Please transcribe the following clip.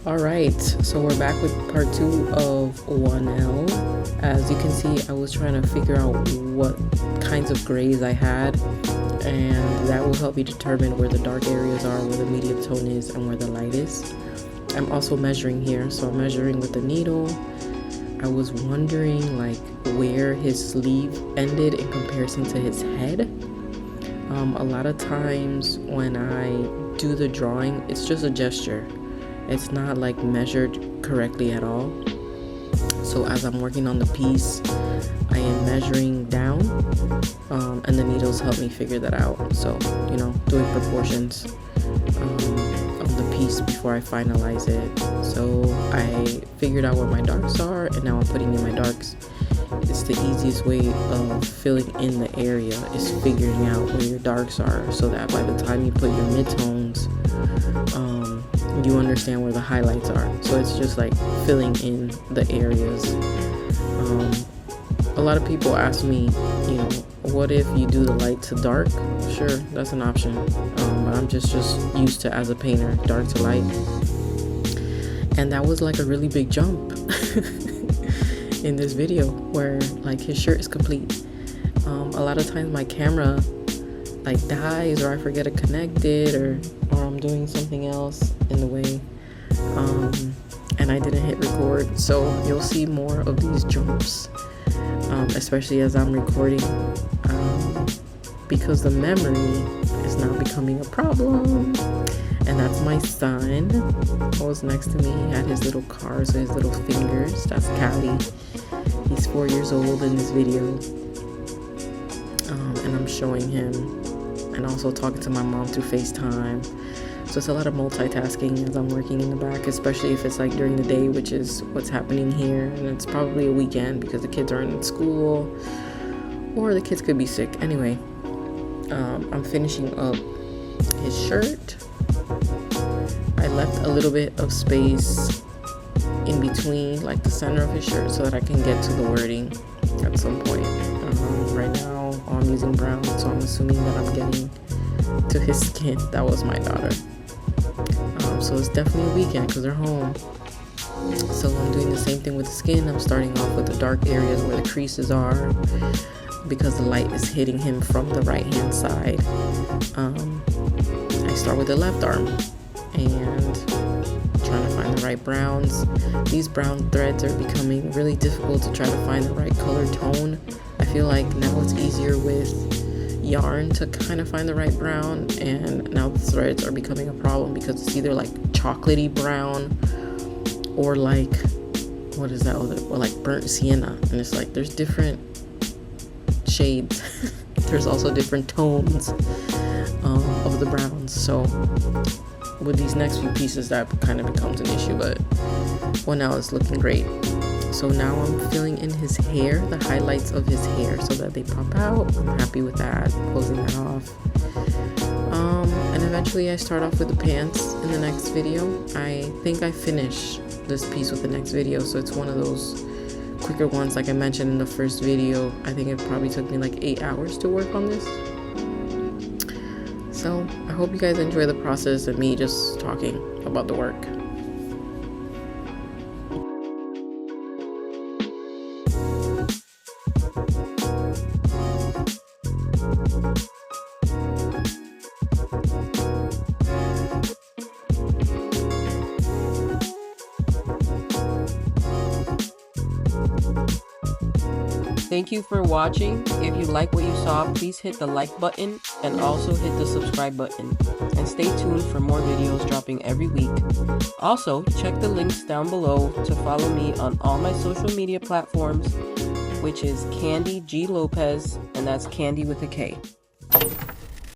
Alright, so we're back with part 2 of Mwanel. As you can see, I was trying to figure out what kinds of grays I had, and that will help me determine where the dark areas are, where the medium tone is, and where the light is. I'm also measuring here, so I'm measuring with the needle. I was wondering like where his sleeve ended in comparison to his head. A lot of times when I do the drawing, it's just a gesture. It's not like measured correctly at all. So as I'm working on the piece, I am measuring down, and the needles help me figure that out. So, you know, doing proportions of the piece before I finalize it. So I figured out where my darks are, and now I'm putting in my darks. It's the easiest way of filling in the area is figuring out where your darks are, so that by the time you put your midtones, you understand where the highlights are. So it's just like filling in the areas. A lot of people ask me, you know, what if you do the light to dark? Sure, that's an option. But I'm just used to, as a painter, dark to light. And that was like a really big jump in this video, where like his shirt is complete. A lot of times my camera like dies, or I forget to connect it, or I'm doing something else in the way, and I didn't hit record. So you'll see more of these jumps, especially as I'm recording, because the memory is now becoming a problem. And that's my son, who was next to me. He had his little cars with his little fingers. That's Kandy. He's 4 years old in this video, and I'm showing him, and also talking to my mom through FaceTime. So it's a lot of multitasking as I'm working in the back, especially if it's like during the day, which is what's happening here. And it's probably a weekend because the kids aren't in school, or the kids could be sick. Anyway, I'm finishing up his shirt. I left a little bit of space in between, like the center of his shirt, so that I can get to the wording at some point. Right now I'm using brown, so I'm assuming that I'm getting to his skin. That was my daughter. So it's definitely a weekend because they're home. So I'm doing the same thing with the skin. I'm starting off with the dark areas where the creases are, because the light is hitting him from the right hand side. I start with the left arm and trying to find the right browns. These brown threads are becoming really difficult to try to find the right color tone. I feel like now it's easier with yarn to kind of find the right brown, and now the threads are becoming a problem because it's either like chocolatey brown or like, what is that other, or like burnt sienna. And it's like there's different shades. There's also different tones of the browns. So with these next few pieces that kind of becomes an issue, but well, now it's looking great. So now I'm filling in his hair, the highlights of his hair, so that they pop out. I'm happy with that, closing that off. And eventually I start off with the pants in the next video. I think I finish this piece with the next video, so it's one of those quicker ones. Like I mentioned in the first video, I think it probably took me like 8 hours to work on this. So I hope you guys enjoy the process of me just talking about the work. Thank you for watching. If you like what you saw, please hit the like button and also hit the subscribe button. And stay tuned for more videos dropping every week. Also, check the links down below to follow me on all my social media platforms, which is Kandy G Lopez, and that's Kandy with a K.